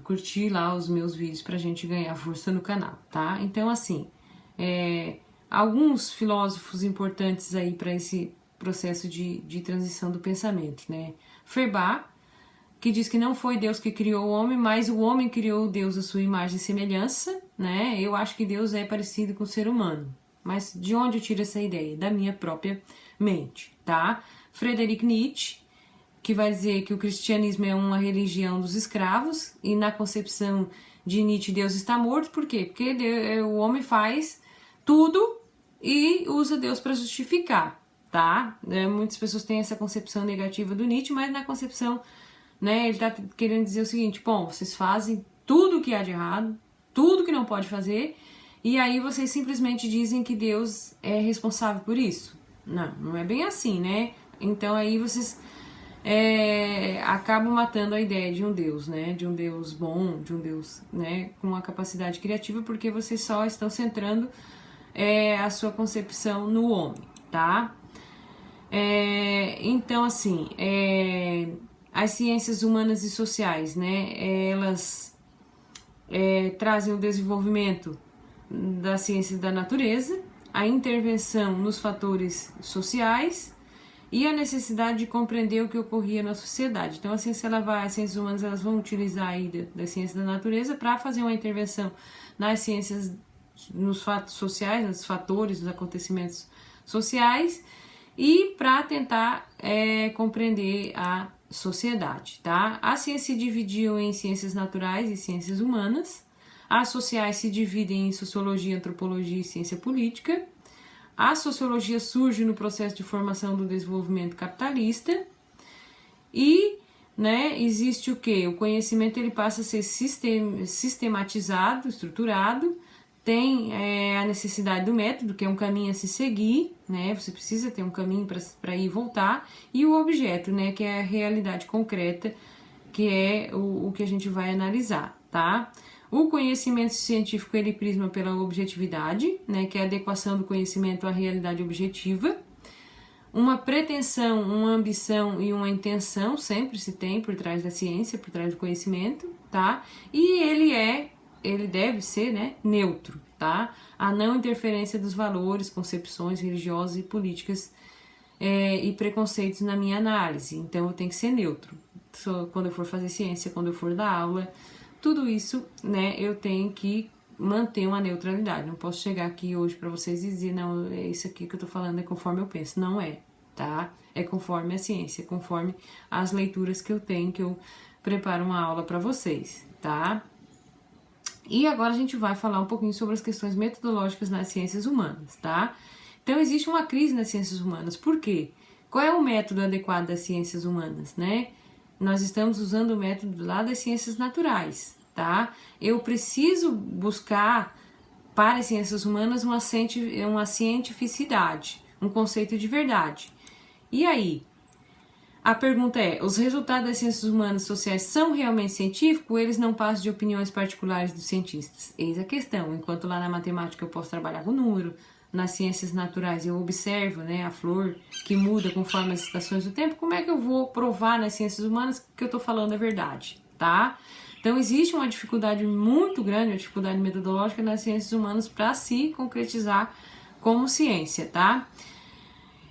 curtir lá os meus vídeos pra gente ganhar força no canal, tá? Então, assim, alguns filósofos importantes aí para esse processo de transição do pensamento, né? Feuerbach, que diz que não foi Deus que criou o homem, mas o homem criou Deus à sua imagem e semelhança, né? Eu acho que Deus é parecido com o ser humano. Mas de onde eu tiro essa ideia? Da minha própria mente, tá? Friedrich Nietzsche, que vai dizer que o cristianismo é uma religião dos escravos, e na concepção de Nietzsche Deus está morto. Por quê? Porque o homem faz tudo e usa Deus para justificar, tá? Muitas pessoas têm essa concepção negativa do Nietzsche, mas na concepção, né, ele tá querendo dizer o seguinte: bom, vocês fazem tudo o que há de errado, tudo que não pode fazer, e aí vocês simplesmente dizem que Deus é responsável por isso. Não é bem assim, né? Então aí vocês acabam matando a ideia de um Deus, né? De um Deus bom, de um Deus, né, com uma capacidade criativa, porque vocês só estão centrando a sua concepção no homem, tá? Então, assim, as ciências humanas e sociais, né? Elas trazem o desenvolvimento da ciência da natureza, a intervenção nos fatores sociais e a necessidade de compreender o que ocorria na sociedade. Então, as ciências humanas, elas vão utilizar aí da ciência da natureza para fazer uma intervenção nas ciências, nos fatos sociais, nos fatores, nos acontecimentos sociais, e para tentar compreender a sociedade, tá? As ciências se dividiam em ciências naturais e ciências humanas. As sociais se dividem em sociologia, antropologia e ciência política. A sociologia surge no processo de formação do desenvolvimento capitalista e, né, existe o quê? O conhecimento ele passa a ser sistematizado, estruturado, tem a necessidade do método, que é um caminho a se seguir, né? Você precisa ter um caminho para ir e voltar, e o objeto, né, que é a realidade concreta, que é o que a gente vai analisar, tá? O conhecimento científico ele prisma pela objetividade, né, que é a adequação do conhecimento à realidade objetiva. Uma pretensão, uma ambição e uma intenção sempre se tem por trás da ciência, por trás do conhecimento, tá? E ele deve ser, né, neutro, tá? A não interferência dos valores, concepções religiosas e políticas e preconceitos na minha análise. Então eu tenho que ser neutro. Quando eu for fazer ciência, quando eu for dar aula, tudo isso, né, eu tenho que manter uma neutralidade. Não posso chegar aqui hoje para vocês e dizer, não, isso aqui que eu tô falando é conforme eu penso. Não é, tá? É conforme a ciência, conforme as leituras que eu tenho, que eu preparo uma aula para vocês, tá? E agora a gente vai falar um pouquinho sobre as questões metodológicas nas ciências humanas, tá? Então existe uma crise nas ciências humanas. Por quê? Qual é o método adequado das ciências humanas, né? Nós estamos usando o método lá das ciências naturais, tá? Eu preciso buscar para as ciências humanas uma cientificidade, um conceito de verdade. E aí? A pergunta é, os resultados das ciências humanas e sociais são realmente científicos ou eles não passam de opiniões particulares dos cientistas? Eis a questão. Enquanto lá na matemática eu posso trabalhar com número, nas ciências naturais eu observo, né, a flor que muda conforme as estações do tempo, como é que eu vou provar nas ciências humanas que eu estou falando a verdade, tá? Então existe uma dificuldade muito grande, uma dificuldade metodológica nas ciências humanas para se concretizar como ciência, tá?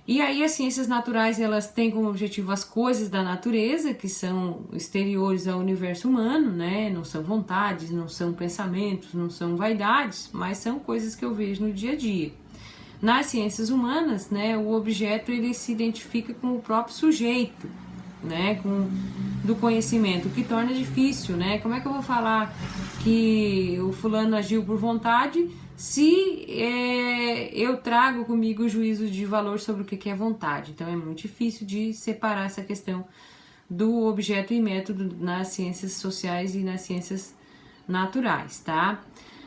E aí as ciências naturais, elas têm como objetivo as coisas da natureza, que são exteriores ao universo humano, né? Não são vontades, não são pensamentos, não são vaidades, mas são coisas que eu vejo no dia a dia. Nas ciências humanas, né, o objeto ele se identifica com o próprio sujeito, né, do conhecimento, o que torna difícil, né? Como é que eu vou falar que o fulano agiu por vontade se eu trago comigo o juízo de valor sobre o que é vontade? Então é muito difícil de separar essa questão do objeto e método nas ciências sociais e nas ciências naturais, tá?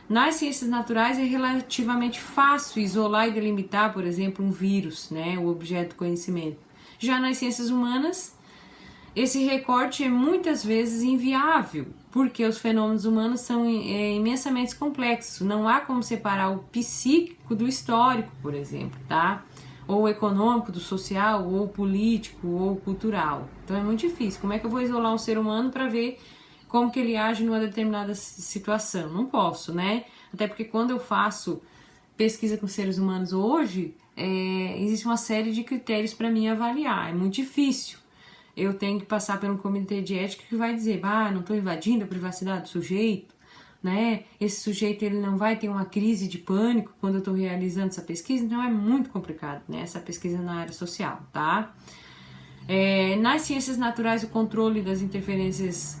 Nas ciências naturais é relativamente fácil isolar e delimitar, por exemplo, um vírus, né, o objeto do conhecimento. Já nas ciências humanas, esse recorte é muitas vezes inviável, porque os fenômenos humanos são imensamente complexos. Não há como separar o psíquico do histórico, por exemplo, tá? Ou o econômico do social, ou o político, ou o cultural. Então é muito difícil. Como é que eu vou isolar um ser humano para ver como que ele age numa determinada situação. Não posso, né? Até porque quando eu faço pesquisa com seres humanos hoje, existe uma série de critérios para mim avaliar. É muito difícil. Eu tenho que passar por um comitê de ética que vai dizer, não estou invadindo a privacidade do sujeito, né? Esse sujeito ele não vai ter uma crise de pânico quando eu estou realizando essa pesquisa, então é muito complicado, né? Essa pesquisa na área social, tá? Nas ciências naturais, o controle das interferências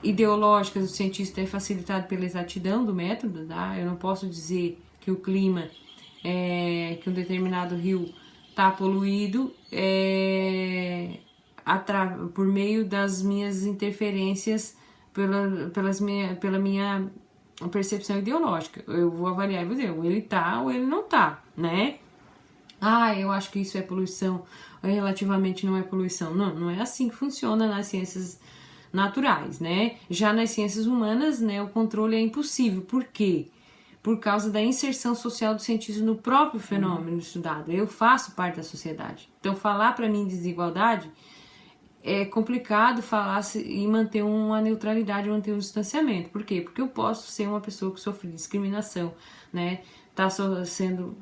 ideológicas do cientista é facilitado pela exatidão do método, tá? Eu não posso dizer que o clima, que um determinado rio está poluído por meio das minhas interferências pela minha percepção ideológica. Eu vou avaliar e vou dizer, ou ele tá ou ele não tá, né? Eu acho que isso é poluição, relativamente não é poluição. Não, não é assim que funciona nas ciências naturais, né? Já nas ciências humanas, né, o controle é impossível. Por quê? Por causa da inserção social do cientista no próprio fenômeno estudado. Eu faço parte da sociedade. Então, falar para mim desigualdade é complicado falar e manter uma neutralidade, manter um distanciamento. Por quê? Porque eu posso ser uma pessoa que sofre discriminação, né? Tá sendo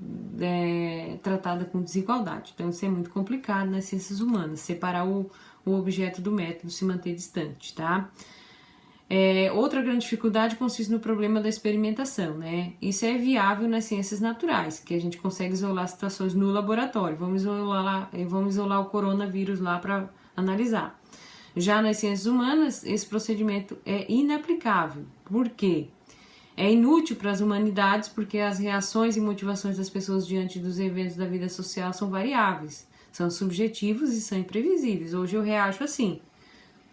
tratada com desigualdade. Então, isso é muito complicado nas ciências humanas, separar o objeto do método, se manter distante, tá? Outra grande dificuldade consiste no problema da experimentação, né? Isso é viável nas ciências naturais, que a gente consegue isolar situações no laboratório. Vamos isolar o coronavírus lá para analisar. Já nas ciências humanas, esse procedimento é inaplicável. Por quê? É inútil para as humanidades porque as reações e motivações das pessoas diante dos eventos da vida social são variáveis, são subjetivos e são imprevisíveis. Hoje eu reajo assim,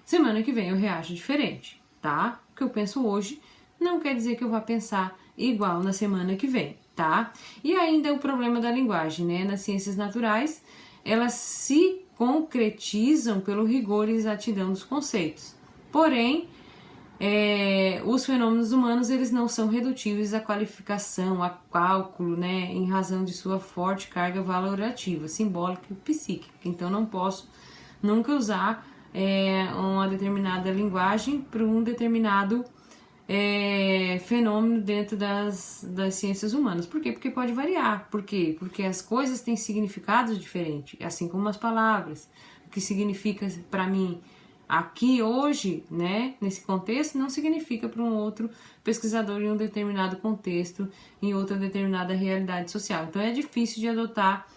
semana que vem eu reajo diferente, tá? O que eu penso hoje não quer dizer que eu vá pensar igual na semana que vem, tá? E ainda o problema da linguagem, né? Nas ciências naturais, elas se concretizam pelo rigor e exatidão dos conceitos. Porém, os fenômenos humanos eles não são redutíveis à qualificação, a cálculo, né, em razão de sua forte carga valorativa, simbólica e psíquica. Então não posso nunca usar uma determinada linguagem para um determinado fenômeno dentro das ciências humanas. Por quê? Porque pode variar. Por quê? Porque as coisas têm significados diferentes, assim como as palavras. O que significa para mim aqui hoje, né, nesse contexto, não significa para um outro pesquisador em um determinado contexto, em outra determinada realidade social. Então é difícil de adotar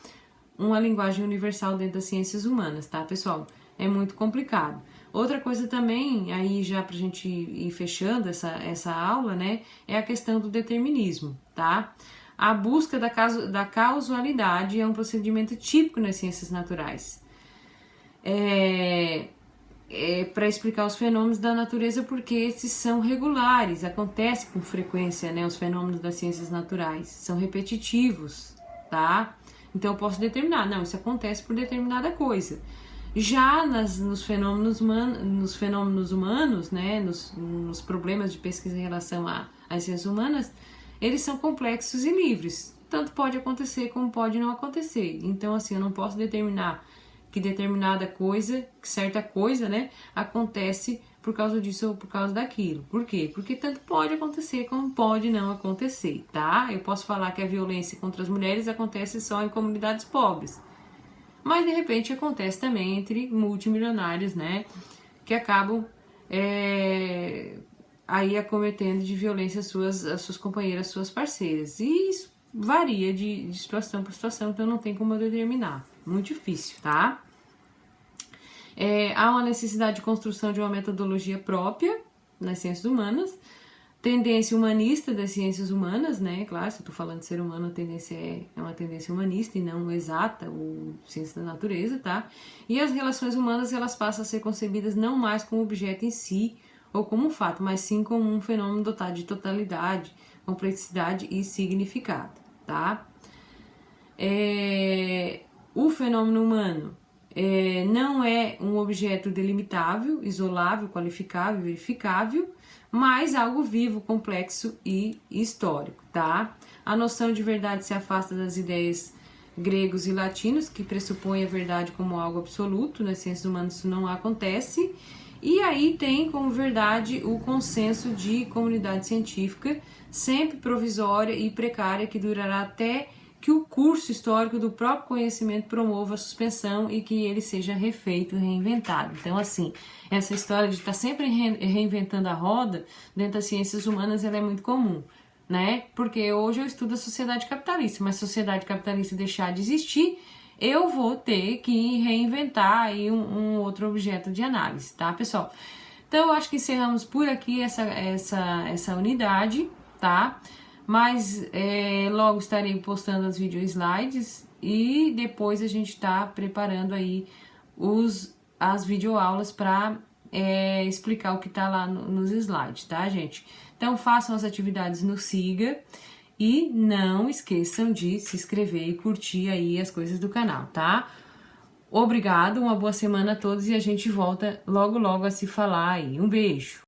uma linguagem universal dentro das ciências humanas, tá, pessoal? É muito complicado. Outra coisa também, aí já pra gente ir fechando essa aula, né, é a questão do determinismo, tá? A busca da causalidade é um procedimento típico nas ciências naturais. Para explicar os fenômenos da natureza, porque esses são regulares, acontece com frequência, né, os fenômenos das ciências naturais, são repetitivos, tá? Então eu posso determinar, não, isso acontece por determinada coisa. Já nos fenômenos humanos, né, nos problemas de pesquisa em relação às ciências humanas, eles são complexos e livres, tanto pode acontecer como pode não acontecer. Então assim, eu não posso determinar que determinada coisa, que certa coisa, né, acontece por causa disso ou por causa daquilo. Por quê? Porque tanto pode acontecer como pode não acontecer, tá? Eu posso falar que a violência contra as mulheres acontece só em comunidades pobres, mas de repente acontece também entre multimilionários, né, que acabam aí acometendo de violência as suas companheiras, as suas parceiras. E isso varia de situação por situação, então não tem como eu determinar. Muito difícil, tá? Há uma necessidade de construção de uma metodologia própria nas ciências humanas, tendência humanista das ciências humanas, né? Claro, se eu tô falando de ser humano, a tendência é uma tendência humanista e não exata ou ciência da natureza, tá? E as relações humanas, elas passam a ser concebidas não mais como objeto em si ou como um fato, mas sim como um fenômeno dotado de totalidade, complexidade e significado, tá? O fenômeno humano não é um objeto delimitável, isolável, qualificável, verificável, mas algo vivo, complexo e histórico, tá? A noção de verdade se afasta das ideias gregos e latinos, que pressupõem a verdade como algo absoluto. Nas ciências humanas isso não acontece. E aí tem como verdade o consenso de comunidade científica, sempre provisória e precária, que durará até que o curso histórico do próprio conhecimento promova a suspensão e que ele seja refeito, reinventado. Então, assim, essa história de estar sempre reinventando a roda dentro das ciências humanas, ela é muito comum, né? Porque hoje eu estudo a sociedade capitalista, mas se a sociedade capitalista deixar de existir, eu vou ter que reinventar aí um outro objeto de análise, tá, pessoal? Então, eu acho que encerramos por aqui essa unidade, tá? Mas logo estarei postando as video slides e depois a gente está preparando aí as videoaulas para explicar o que está lá nos slides, tá, gente? Então façam as atividades no Siga e não esqueçam de se inscrever e curtir aí as coisas do canal, tá? Obrigado, uma boa semana a todos e a gente volta logo a se falar aí. Um beijo!